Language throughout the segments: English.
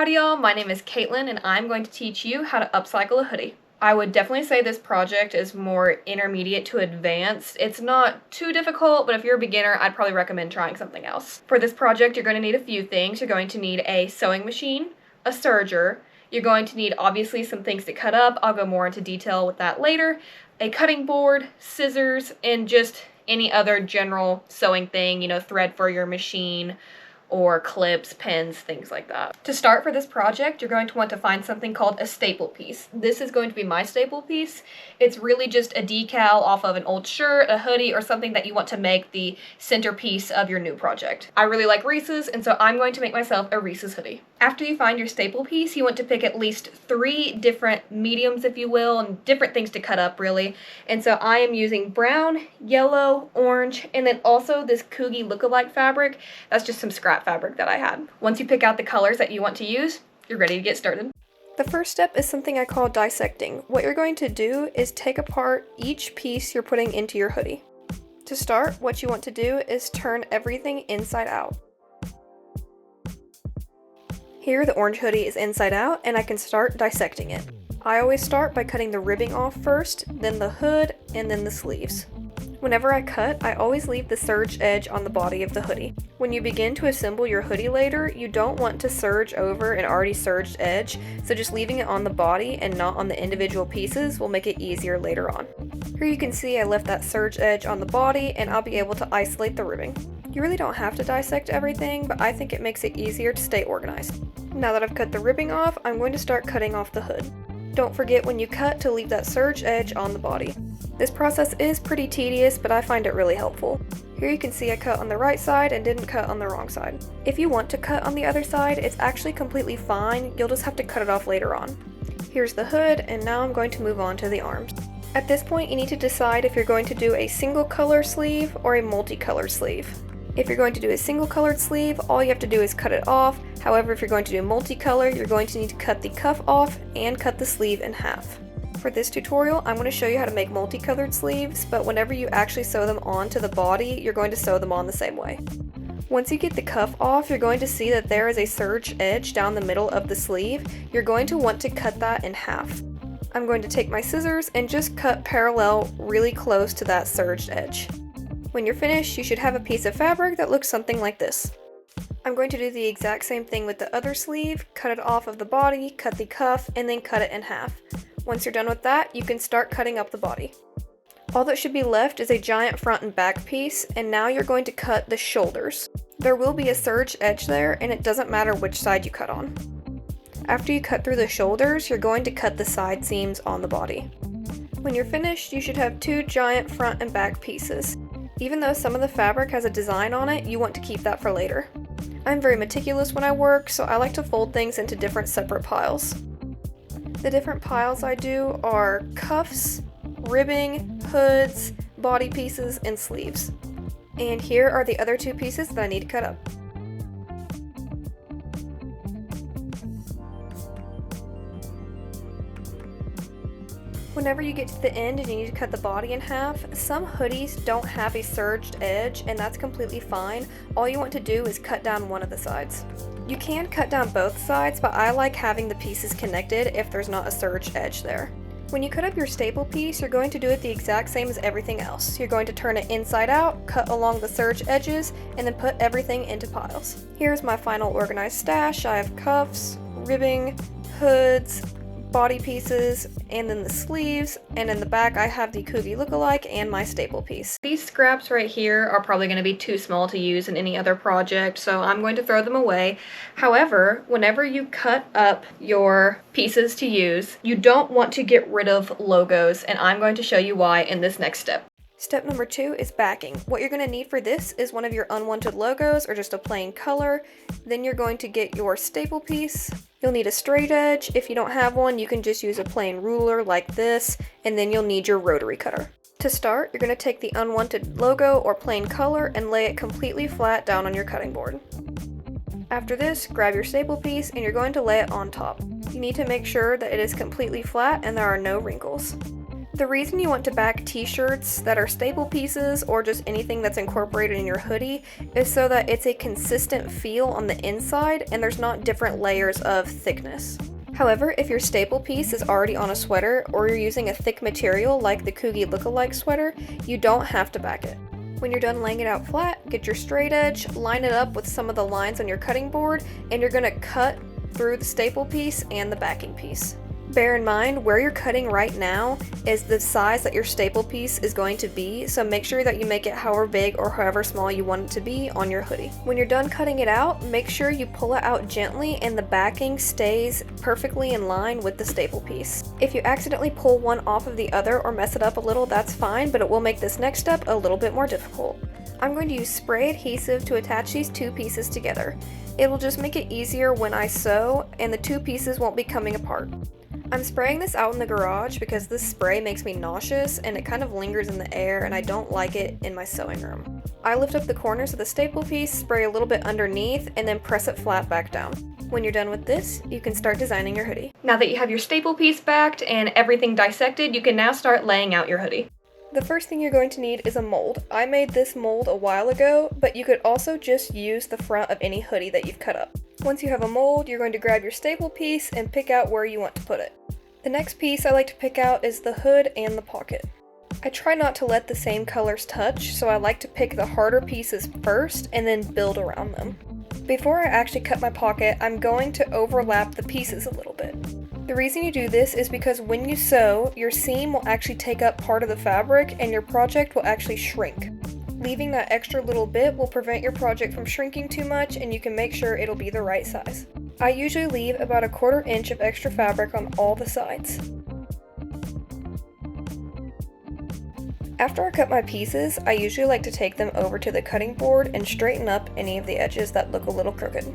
Howdy y'all, my name is Caitlin and I'm going to teach you how to upcycle a hoodie. I would definitely say this project is more intermediate to advanced. It's not too difficult, but if you're a beginner, I'd probably recommend trying something else. For this project, you're going to need a few things. You're going to need a sewing machine, a serger. You're going to need obviously some things to cut up. I'll go more into detail with that later. A cutting board, scissors, and just any other general sewing thing, thread for your machine, or clips, pins, things like that. To start for this project, you're going to want to find something called a staple piece. This is going to be my staple piece. It's really just a decal off of an old shirt, a hoodie, or something that you want to make the centerpiece of your new project. I really like Reese's, and so I'm going to make myself a Reese's hoodie. After you find your staple piece, you want to pick at least 3 different mediums, if you will, and different things to cut up, really. And so I am using brown, yellow, orange, and then also this Coogie lookalike fabric. That's just some scrap fabric that I had. Once you pick out the colors that you want to use, you're ready to get started. The first step is something I call dissecting. What you're going to do is take apart each piece you're putting into your hoodie. To start, what you want to do is turn everything inside out. Here the orange hoodie is inside out and I can start dissecting it. I always start by cutting the ribbing off first, then the hood, and then the sleeves. Whenever I cut, I always leave the serge edge on the body of the hoodie. When you begin to assemble your hoodie later, you don't want to serge over an already serged edge, so just leaving it on the body and not on the individual pieces will make it easier later on. Here you can see I left that serge edge on the body and I'll be able to isolate the ribbing. You really don't have to dissect everything, but I think it makes it easier to stay organized. Now that I've cut the ribbing off, I'm going to start cutting off the hood. Don't forget when you cut to leave that serge edge on the body. This process is pretty tedious, but I find it really helpful. Here you can see I cut on the right side and didn't cut on the wrong side. If you want to cut on the other side, it's actually completely fine, you'll just have to cut it off later on. Here's the hood, and now I'm going to move on to the arms. At this point, you need to decide if you're going to do a single color sleeve or a multicolored sleeve. If you're going to do a single colored sleeve, all you have to do is cut it off. However, if you're going to do multicolor, you're going to need to cut the cuff off and cut the sleeve in half. For this tutorial, I'm going to show you how to make multicolored sleeves, but whenever you actually sew them onto the body, you're going to sew them on the same way. Once you get the cuff off, you're going to see that there is a serge edge down the middle of the sleeve. You're going to want to cut that in half. I'm going to take my scissors and just cut parallel really close to that serged edge. When you're finished, you should have a piece of fabric that looks something like this. I'm going to do the exact same thing with the other sleeve, cut it off of the body, cut the cuff, and then cut it in half. Once you're done with that, you can start cutting up the body. All that should be left is a giant front and back piece, and now you're going to cut the shoulders. There will be a serge edge there, and it doesn't matter which side you cut on. After you cut through the shoulders, you're going to cut the side seams on the body. When you're finished, you should have 2 giant front and back pieces. Even though some of the fabric has a design on it, you want to keep that for later. I'm very meticulous when I work, so I like to fold things into different separate piles. The different piles I do are cuffs, ribbing, hoods, body pieces, and sleeves. And here are the other 2 pieces that I need to cut up. Whenever you get to the end and you need to cut the body in half, some hoodies don't have a serged edge, and that's completely fine. All you want to do is cut down one of the sides. You can cut down both sides, but I like having the pieces connected if there's not a serged edge there. When you cut up your staple piece, you're going to do it the exact same as everything else. You're going to turn it inside out, cut along the serge edges, and then put everything into piles. Here's my final organized stash. I have cuffs, ribbing, hoods, body pieces, and then the sleeves, and in the back I have the Coogie lookalike and my staple piece. These scraps right here are probably going to be too small to use in any other project, so I'm going to throw them away. However, whenever you cut up your pieces to use, you don't want to get rid of logos, and I'm going to show you why in this next step. Step number 2 is backing. What you're going to need for this is one of your unwanted logos or just a plain color. Then you're going to get your staple piece. You'll need a straight edge. If you don't have one, you can just use a plain ruler like this, and then you'll need your rotary cutter. To start, you're going to take the unwanted logo or plain color and lay it completely flat down on your cutting board. After this, grab your staple piece and you're going to lay it on top. You need to make sure that it is completely flat and there are no wrinkles. The reason you want to back t-shirts that are staple pieces or just anything that's incorporated in your hoodie is so that it's a consistent feel on the inside and there's not different layers of thickness. However, if your staple piece is already on a sweater or you're using a thick material like the Coogie Lookalike sweater, you don't have to back it. When you're done laying it out flat, get your straight edge, line it up with some of the lines on your cutting board, and you're going to cut through the staple piece and the backing piece. Bear in mind, where you're cutting right now is the size that your staple piece is going to be, so make sure that you make it however big or however small you want it to be on your hoodie. When you're done cutting it out, make sure you pull it out gently and the backing stays perfectly in line with the staple piece. If you accidentally pull one off of the other or mess it up a little, that's fine, but it will make this next step a little bit more difficult. I'm going to use spray adhesive to attach these two pieces together. It will just make it easier when I sew and the two pieces won't be coming apart. I'm spraying this out in the garage because this spray makes me nauseous and it kind of lingers in the air and I don't like it in my sewing room. I lift up the corners of the staple piece, spray a little bit underneath, and then press it flat back down. When you're done with this, you can start designing your hoodie. Now that you have your staple piece backed and everything dissected, you can now start laying out your hoodie. The first thing you're going to need is a mold. I made this mold a while ago, but you could also just use the front of any hoodie that you've cut up. Once you have a mold, you're going to grab your staple piece and pick out where you want to put it. The next piece I like to pick out is the hood and the pocket. I try not to let the same colors touch, so I like to pick the harder pieces first and then build around them. Before I actually cut my pocket, I'm going to overlap the pieces a little bit. The reason you do this is because when you sew, your seam will actually take up part of the fabric and your project will actually shrink. Leaving that extra little bit will prevent your project from shrinking too much and you can make sure it'll be the right size. I usually leave about 1/4 inch of extra fabric on all the sides. After I cut my pieces, I usually like to take them over to the cutting board and straighten up any of the edges that look a little crooked.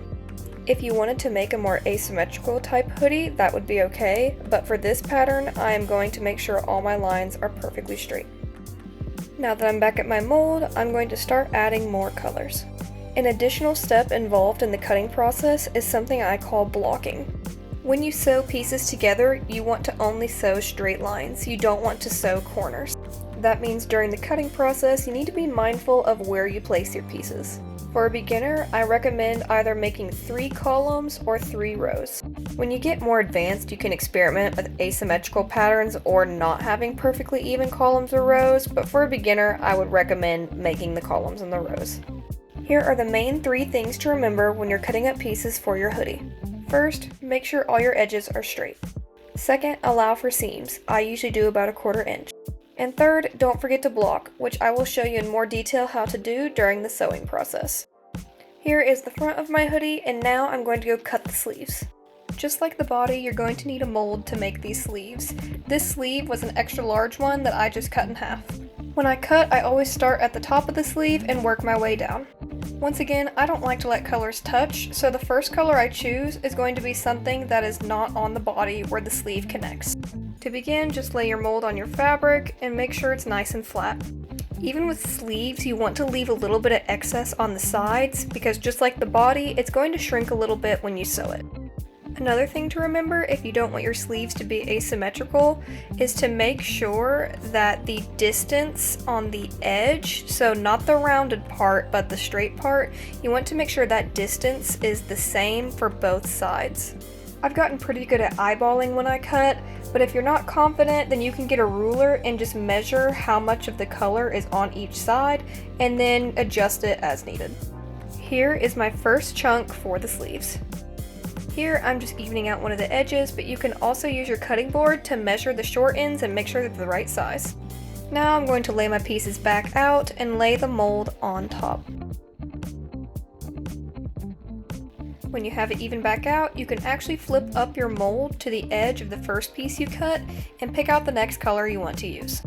If you wanted to make a more asymmetrical type hoodie, that would be okay, but for this pattern, I am going to make sure all my lines are perfectly straight. Now that I'm back at my mold, I'm going to start adding more colors. An additional step involved in the cutting process is something I call blocking. When you sew pieces together, you want to only sew straight lines. You don't want to sew corners. That means during the cutting process, you need to be mindful of where you place your pieces. For a beginner, I recommend either making 3 columns or 3 rows. When you get more advanced, you can experiment with asymmetrical patterns or not having perfectly even columns or rows, but for a beginner, I would recommend making the columns and the rows. Here are the main 3 things to remember when you're cutting up pieces for your hoodie. First, make sure all your edges are straight. Second, allow for seams. I usually do about 1/4 inch. And third, don't forget to block, which I will show you in more detail how to do during the sewing process. Here is the front of my hoodie, and now I'm going to go cut the sleeves. Just like the body, you're going to need a mold to make these sleeves. This sleeve was an extra large one that I just cut in half. When I cut, I always start at the top of the sleeve and work my way down. Once again, I don't like to let colors touch, so the first color I choose is going to be something that is not on the body where the sleeve connects. To begin, just lay your mold on your fabric and make sure it's nice and flat. Even with sleeves, you want to leave a little bit of excess on the sides because just like the body, it's going to shrink a little bit when you sew it. Another thing to remember if you don't want your sleeves to be asymmetrical is to make sure that the distance on the edge, so not the rounded part but the straight part, you want to make sure that distance is the same for both sides. I've gotten pretty good at eyeballing when I cut, but if you're not confident, then you can get a ruler and just measure how much of the color is on each side and then adjust it as needed. Here is my first chunk for the sleeves. Here I'm just evening out one of the edges, but you can also use your cutting board to measure the short ends and make sure they're the right size. Now I'm going to lay my pieces back out and lay the mold on top. When you have it even back out, you can actually flip up your mold to the edge of the first piece you cut and pick out the next color you want to use.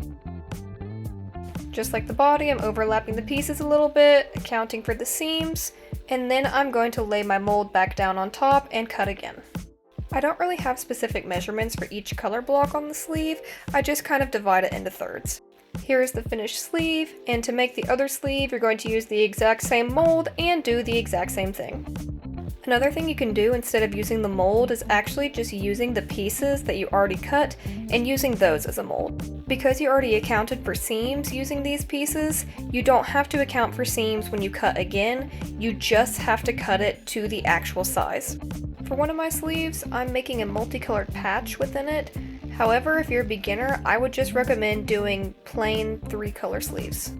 Just like the body, I'm overlapping the pieces a little bit, accounting for the seams, and then I'm going to lay my mold back down on top and cut again. I don't really have specific measurements for each color block on the sleeve, I just kind of divide it into thirds. Here is the finished sleeve, and to make the other sleeve, you're going to use the exact same mold and do the exact same thing. Another thing you can do instead of using the mold is actually just using the pieces that you already cut and using those as a mold. Because you already accounted for seams using these pieces, you don't have to account for seams when you cut again, you just have to cut it to the actual size. For one of my sleeves, I'm making a multicolored patch within it. However, if you're a beginner, I would just recommend doing plain 3-color sleeves.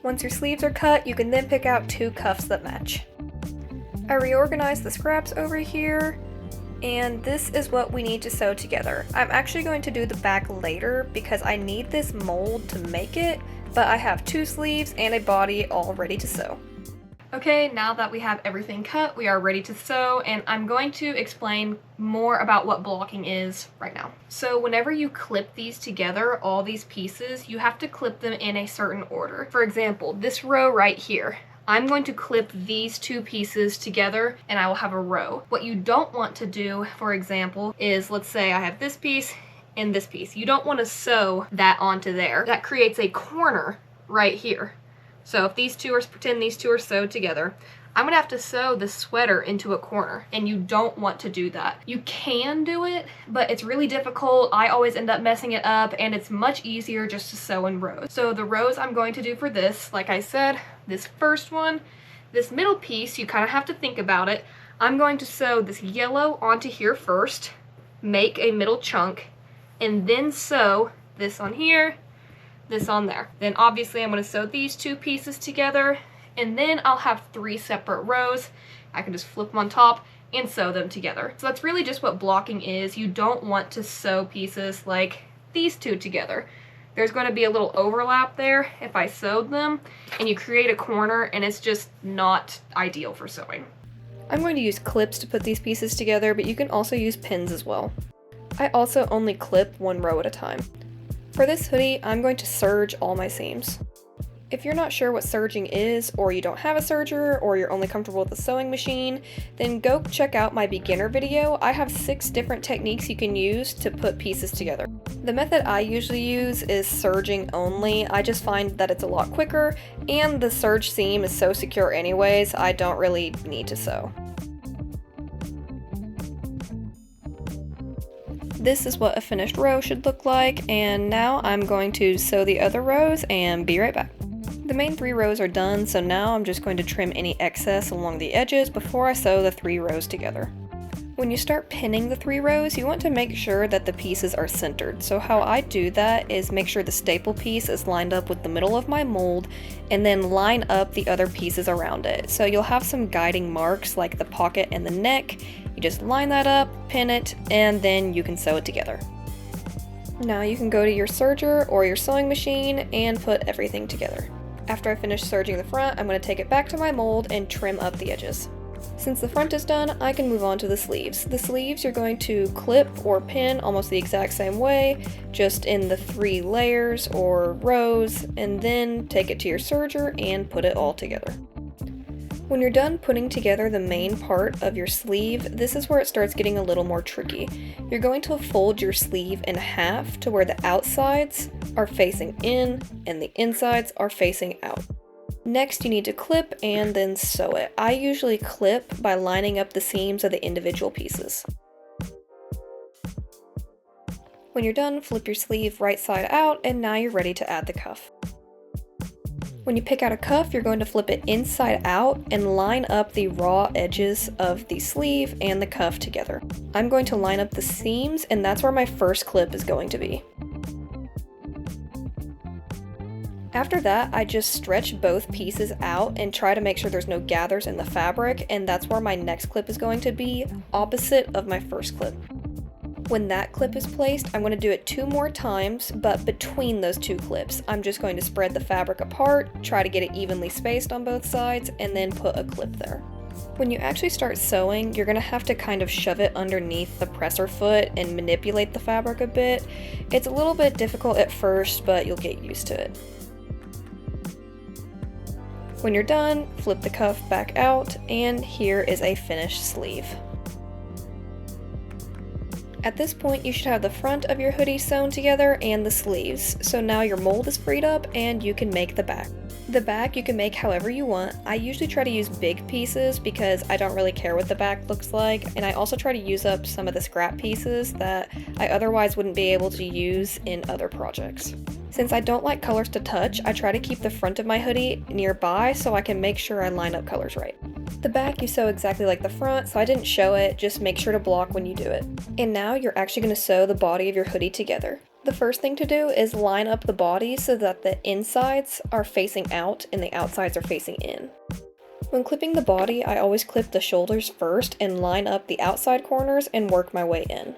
Once your sleeves are cut, you can then pick out 2 cuffs that match. I reorganized the scraps over here, and this is what we need to sew together. I'm actually going to do the back later because I need this mold to make it, but I have 2 sleeves and a body all ready to sew. Okay, now that we have everything cut, we are ready to sew, and I'm going to explain more about what blocking is right now. So whenever you clip these together, all these pieces, you have to clip them in a certain order. For example, this row right here, I'm going to clip these 2 pieces together and I will have a row. What you don't want to do, for example, is let's say I have this piece and this piece. You don't want to sew that onto there. That creates a corner right here. So if these 2 are, pretend these 2 are sewed together, I'm gonna have to sew the sweater into a corner, and you don't want to do that. You can do it, but it's really difficult. I always end up messing it up, and it's much easier just to sew in rows. So the rows I'm going to do for this, like I said, this first one, this middle piece, you kind of have to think about it. I'm going to sew this yellow onto here first, make a middle chunk, and then sew this on here, this on there. Then obviously I'm going to sew these 2 pieces together, and then I'll have 3 separate rows. I can just flip them on top and sew them together. So that's really just what blocking is. You don't want to sew pieces like these 2 together. There's going to be a little overlap there if I sewed them, and you create a corner, and it's just not ideal for sewing. I'm going to use clips to put these pieces together, but you can also use pins as well. I also only clip 1 row at a time. For this hoodie, I'm going to serge all my seams. If you're not sure what serging is, or you don't have a serger, or you're only comfortable with a sewing machine, then go check out my beginner video. I have 6 different techniques you can use to put pieces together. The method I usually use is serging only. I just find that it's a lot quicker, and the serge seam is so secure anyways, I don't really need to sew. This is what a finished row should look like, and now I'm going to sew the other rows and be right back. The main 3 rows are done, so now I'm just going to trim any excess along the edges before I sew the 3 rows together. When you start pinning the 3 rows, you want to make sure that the pieces are centered. So how I do that is make sure the staple piece is lined up with the middle of my mold, and then line up the other pieces around it. So you'll have some guiding marks like the pocket and the neck. You just line that up, pin it, and then you can sew it together. Now you can go to your serger or your sewing machine and put everything together. After I finish serging the front, I'm going to take it back to my mold and trim up the edges. Since the front is done, I can move on to the sleeves. The sleeves you're going to clip or pin almost the exact same way, just in the 3 layers or rows, and then take it to your serger and put it all together. When you're done putting together the main part of your sleeve, this is where it starts getting a little more tricky. You're going to fold your sleeve in half to where the outsides are facing in and the insides are facing out. Next, you need to clip and then sew it. I usually clip by lining up the seams of the individual pieces. When you're done, flip your sleeve right side out, and now you're ready to add the cuff. When you pick out a cuff, you're going to flip it inside out and line up the raw edges of the sleeve and the cuff together. I'm going to line up the seams, and that's where my first clip is going to be. After that, I just stretch both pieces out and try to make sure there's no gathers in the fabric, and that's where my next clip is going to be, opposite of my first clip. When that clip is placed, I'm going to do it 2 more times, but between those 2 clips, I'm just going to spread the fabric apart, try to get it evenly spaced on both sides, and then put a clip there. When you actually start sewing, you're going to have to kind of shove it underneath the presser foot and manipulate the fabric a bit. It's a little bit difficult at first, but you'll get used to it. When you're done, flip the cuff back out, and here is a finished sleeve. At this point, you should have the front of your hoodie sewn together and the sleeves, so now your mold is freed up and you can make the back. The back you can make however you want. I usually try to use big pieces because I don't really care what the back looks like, and I also try to use up some of the scrap pieces that I otherwise wouldn't be able to use in other projects. Since I don't like colors to touch, I try to keep the front of my hoodie nearby so I can make sure I line up colors right. The back you sew exactly like the front, so I didn't show it, just make sure to block when you do it. And now you're actually going to sew the body of your hoodie together. The first thing to do is line up the body so that the insides are facing out and the outsides are facing in. When clipping the body, I always clip the shoulders first and line up the outside corners and work my way in.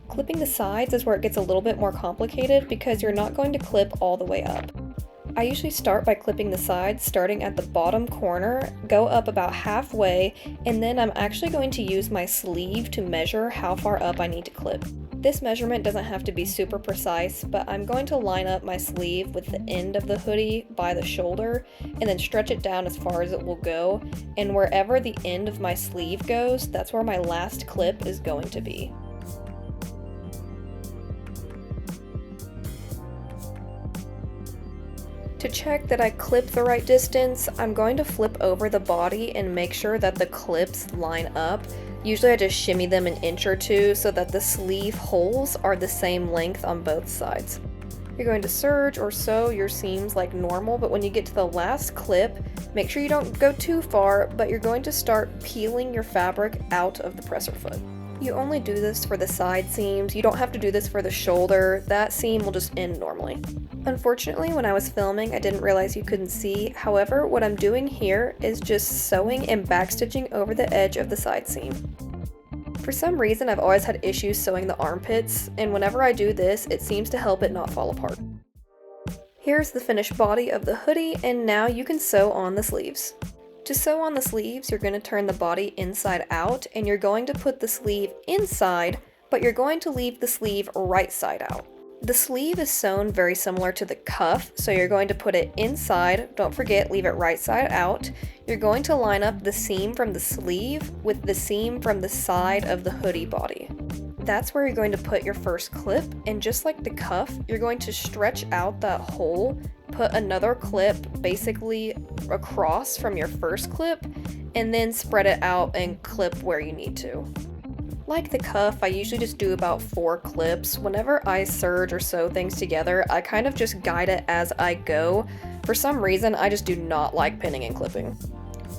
Clipping the sides is where it gets a little bit more complicated because you're not going to clip all the way up. I usually start by clipping the sides starting at the bottom corner, go up about halfway, and then I'm actually going to use my sleeve to measure how far up I need to clip. This measurement doesn't have to be super precise, but I'm going to line up my sleeve with the end of the hoodie by the shoulder and then stretch it down as far as it will go, and wherever the end of my sleeve goes, that's where my last clip is going to be. To check that I clip the right distance, I'm going to flip over the body and make sure that the clips line up. Usually I just shimmy them an inch or two so that the sleeve holes are the same length on both sides. You're going to serge or sew your seams like normal, but when you get to the last clip, make sure you don't go too far, but you're going to start peeling your fabric out of the presser foot. You only do this for the side seams, you don't have to do this for the shoulder, that seam will just end normally. Unfortunately, when I was filming, I didn't realize you couldn't see. However, what I'm doing here is just sewing and backstitching over the edge of the side seam. For some reason, I've always had issues sewing the armpits, and whenever I do this, it seems to help it not fall apart. Here's the finished body of the hoodie, and now you can sew on the sleeves. To sew on the sleeves, you're going to turn the body inside out, and you're going to put the sleeve inside, but you're going to leave the sleeve right side out. The sleeve is sewn very similar to the cuff, so you're going to put it inside, don't forget, leave it right side out. You're going to line up the seam from the sleeve with the seam from the side of the hoodie body. That's where you're going to put your first clip, and just like the cuff, you're going to stretch out that hole, put another clip basically across from your first clip, and then spread it out and clip where you need to. Like the cuff, I usually just do about 4 clips. Whenever I serge or sew things together, I kind of just guide it as I go. For some reason, I just do not like pinning and clipping.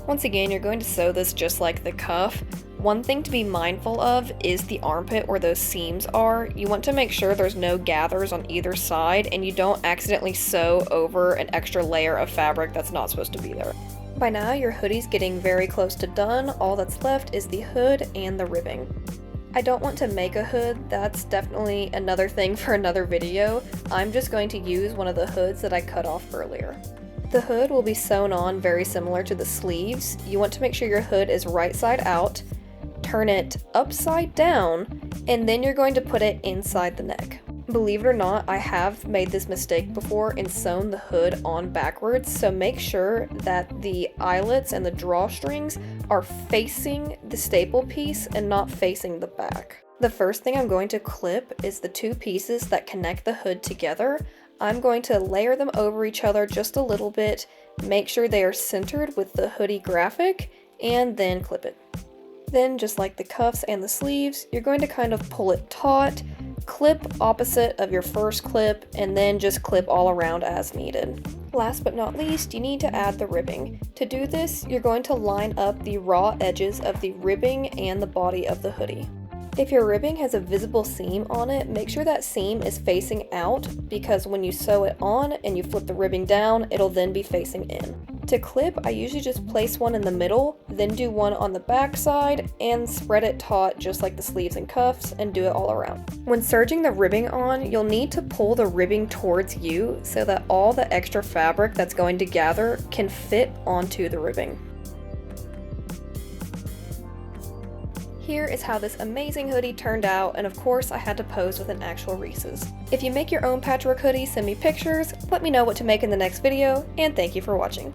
Once again, you're going to sew this just like the cuff. One thing to be mindful of is the armpit where those seams are. You want to make sure there's no gathers on either side and you don't accidentally sew over an extra layer of fabric that's not supposed to be there. By now, your hoodie's getting very close to done. All that's left is the hood and the ribbing. I don't want to make a hood, that's definitely another thing for another video. I'm just going to use one of the hoods that I cut off earlier. The hood will be sewn on very similar to the sleeves. You want to make sure your hood is right side out, turn it upside down, and then you're going to put it inside the neck. Believe it or not, I have made this mistake before and sewn the hood on backwards, so make sure that the eyelets and the drawstrings are facing the staple piece and not facing the back. The first thing I'm going to clip is the 2 pieces that connect the hood together. I'm going to layer them over each other just a little bit, make sure they are centered with the hoodie graphic, and then clip it. Then, just like the cuffs and the sleeves, you're going to kind of pull it taut, clip opposite of your first clip, and then just clip all around as needed. Last but not least, you need to add the ribbing. To do this, you're going to line up the raw edges of the ribbing and the body of the hoodie. If your ribbing has a visible seam on it, make sure that seam is facing out, because when you sew it on and you flip the ribbing down, it'll then be facing in. To clip, I usually just place one in the middle, then do one on the back side, and spread it taut just like the sleeves and cuffs, and do it all around. When serging the ribbing on, you'll need to pull the ribbing towards you so that all the extra fabric that's going to gather can fit onto the ribbing. Here is how this amazing hoodie turned out, and of course I had to pose with an actual Reese's. If you make your own patchwork hoodie, send me pictures, let me know what to make in the next video, and thank you for watching.